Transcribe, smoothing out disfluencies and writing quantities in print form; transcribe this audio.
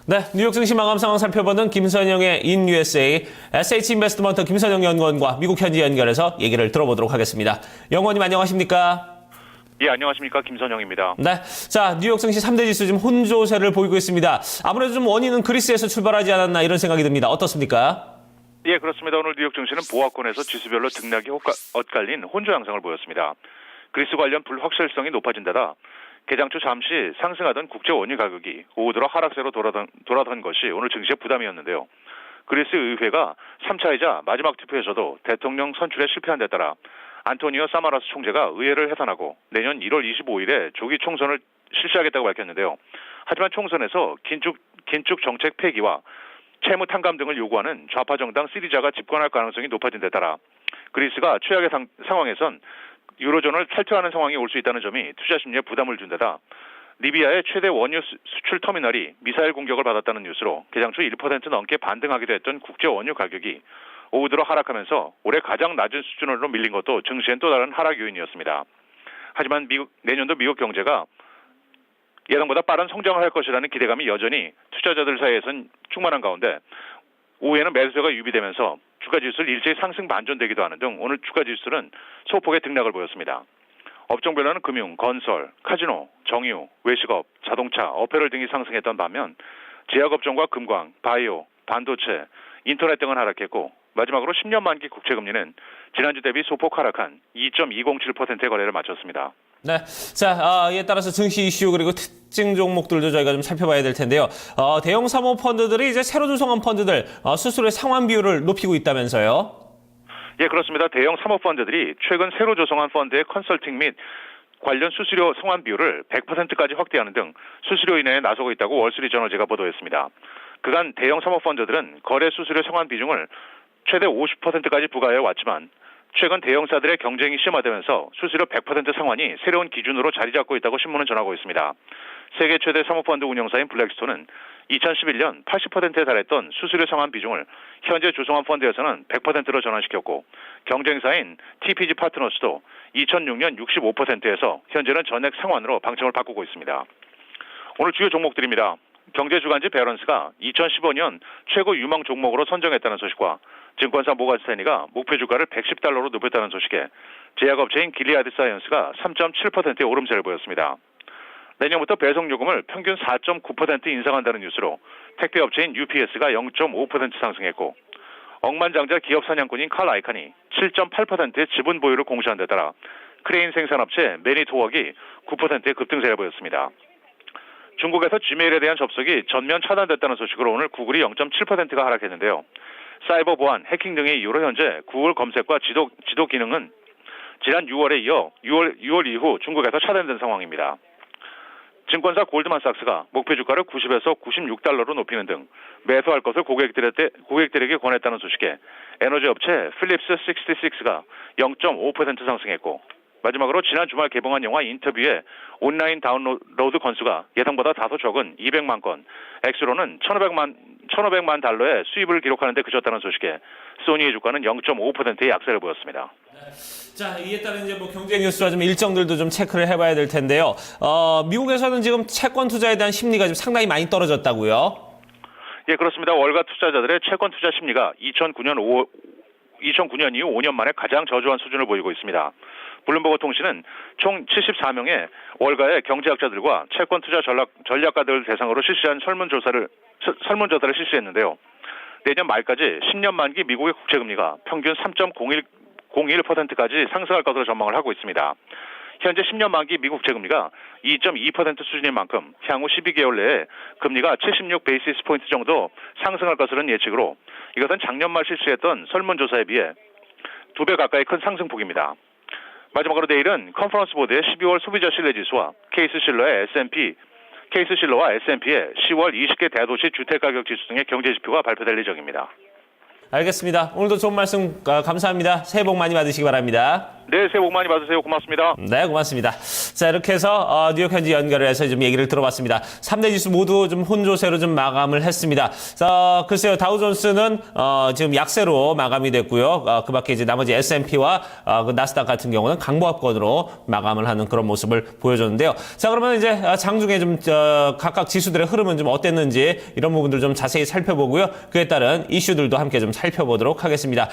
네, 뉴욕 증시 마감 상황 살펴보는 김선영의 인 USA SH 인베스트먼트 김선영 연구원과 미국 현지 연결해서 얘기를 들어보도록 하겠습니다. 연구원님 안녕하십니까? 예, 안녕하십니까. 김선영입니다. 네, 자 뉴욕 증시 3대 지수 지금 혼조세를 보이고 있습니다. 아무래도 좀 원인은 그리스에서 출발하지 않았나 이런 생각이 듭니다. 어떻습니까? 예, 그렇습니다. 오늘 뉴욕 증시는 보합권에서 지수별로 등락이 엇갈린 혼조 양상을 보였습니다. 그리스 관련 불확실성이 높아진 데다 개장 초 잠시 상승하던 국제 원유 가격이 오후 들어 하락세로 돌아선 것이 오늘 증시의 부담이었는데요. 그리스 의회가 3차이자 마지막 투표에서도 대통령 선출에 실패한 데 따라 안토니오 사마라스 총재가 의회를 해산하고 내년 1월 25일에 조기 총선을 실시하겠다고 밝혔는데요. 하지만 총선에서 긴축 정책 폐기와 채무 탕감 등을 요구하는 좌파 정당 시리자가 집권할 가능성이 높아진 데 따라 그리스가 최악의 상황에선 유로존을 탈퇴하는 상황이 올 수 있다는 점이 투자 심리에 부담을 준 데다 리비아의 최대 원유 수출 터미널이 미사일 공격을 받았다는 뉴스로 개장 초 1% 넘게 반등하기도 했던 국제 원유 가격이 오후 들어 하락하면서 올해 가장 낮은 수준으로 밀린 것도 증시엔 또 다른 하락 요인이었습니다. 하지만 내년도 미국 경제가 예상보다 빠른 성장을 할 것이라는 기대감이 여전히 투자자들 사이에선 충만한 가운데 오후에는 매수세가 유비되면서 주가 지수를 일제히 상승 반전되기도 하는 등 오늘 주가 지수는 소폭의 등락을 보였습니다. 업종별로는 금융, 건설, 카지노, 정유, 외식업, 자동차, 어페럴 등이 상승했던 반면 제약업종과 금광, 바이오, 반도체, 인터넷 등은 하락했고 마지막으로 10년 만기 국채금리는 지난주 대비 소폭 하락한 2.207%의 거래를 마쳤습니다. 네, 자 이에 따라서 증시 이슈 그리고 특징 종목들도 저희가 좀 살펴봐야 될 텐데요. 대형 사모펀드들이 이제 새로 조성한 펀드들 수수료의 상환 비율을 높이고 있다면서요? 예, 그렇습니다. 대형 사모펀드들이 최근 새로 조성한 펀드의 컨설팅 및 관련 수수료 상환 비율을 100%까지 확대하는 등 수수료 인하에 나서고 있다고 월스트리트저널지가 보도했습니다. 그간 대형 사모펀드들은 거래 수수료 상환 비중을 최대 50%까지 부과해 왔지만 최근 대형사들의 경쟁이 심화되면서 수수료 100% 상환이 새로운 기준으로 자리 잡고 있다고 신문은 전하고 있습니다. 세계 최대 사모펀드 운영사인 블랙스톤은 2011년 80%에 달했던 수수료 상환 비중을 현재 조성한 펀드에서는 100%로 전환시켰고 경쟁사인 TPG 파트너스도 2006년 65%에서 현재는 전액 상환으로 방침을 바꾸고 있습니다. 오늘 주요 종목들입니다. 경제주간지 배런스가 2015년 최고 유망 종목으로 선정했다는 소식과 증권사 모간스탠리가 목표 주가를 110달러로 높였다는 소식에 제약업체인 길리아드 사이언스가 3.7%의 오름세를 보였습니다. 내년부터 배송요금을 평균 4.9% 인상한다는 뉴스로 택배업체인 UPS가 0.5% 상승했고 억만장자 기업 사냥꾼인 칼 아이칸이 7.8%의 지분 보유를 공시한 데 따라 크레인 생산업체 매니토웍이 9%의 급등세를 보였습니다. 중국에서 지메일에 대한 접속이 전면 차단됐다는 소식으로 오늘 구글이 0.7%가 하락했는데요. 사이버 보안, 해킹 등의 이유로 현재 구글 검색과 지도 기능은 지난 6월에 이어 6월 이후 중국에서 차단된 상황입니다. 증권사 골드만삭스가 목표 주가를 90에서 96달러로 높이는 등 매수할 것을 고객들에게 권했다는 소식에 에너지 업체 필립스 66가 0.5% 상승했고 마지막으로 지난 주말 개봉한 영화 인터뷰의 온라인 다운로드 건수가 예상보다 다소 적은 200만 건, 액수로는 1,500만 달러의 수입을 기록하는 데 그쳤다는 소식에 소니의 주가는 0.5%의 약세를 보였습니다. 자, 이에 따른 이제 뭐 경제 뉴스와 좀 일정들도 좀 체크를 해봐야 될 텐데요. 미국에서는 지금 채권 투자에 대한 심리가 지금 상당히 많이 떨어졌다고요? 예, 그렇습니다. 월가 투자자들의 채권 투자 심리가 2009년 이후 5년 만에 가장 저조한 수준을 보이고 있습니다. 블룸버그 통신은 총 74명의 월가의 경제학자들과 채권 투자 전략가들을 대상으로 실시한 설문조사를 실시했는데요. 내년 말까지 10년 만기 미국의 국채금리가 평균 3.01%까지 상승할 것으로 전망을 하고 있습니다. 현재 10년 만기 미국 국채금리가 2.2% 수준인 만큼 향후 12개월 내에 금리가 76 베이시스 포인트 정도 상승할 것으로는 예측으로 이것은 작년 말 실시했던 설문조사에 비해 2배 가까이 큰 상승폭입니다. 마지막으로 내일은 컨퍼런스 보드의 12월 소비자 신뢰지수와 케이스실러와 S&P의 10월 20개 대도시 주택가격 지수 등의 경제지표가 발표될 예정입니다. 알겠습니다. 오늘도 좋은 말씀 감사합니다. 새해 복 많이 받으시기 바랍니다. 네, 새해 복 많이 받으세요. 고맙습니다. 네, 고맙습니다. 자, 이렇게 해서 뉴욕 현지 연결을 해서 좀 얘기를 들어봤습니다. 3대 지수 모두 좀 혼조세로 좀 마감을 했습니다. 자, 글쎄요, 다우존스는 지금 약세로 마감이 됐고요. 그 밖에 이제 나머지 S&P와 그 나스닥 같은 경우는 강보합권으로 마감을 하는 그런 모습을 보여줬는데요. 자, 그러면 이제 장중에 좀 각각 지수들의 흐름은 좀 어땠는지 이런 부분들 좀 자세히 살펴보고요. 그에 따른 이슈들도 함께 좀 살펴보도록 하겠습니다.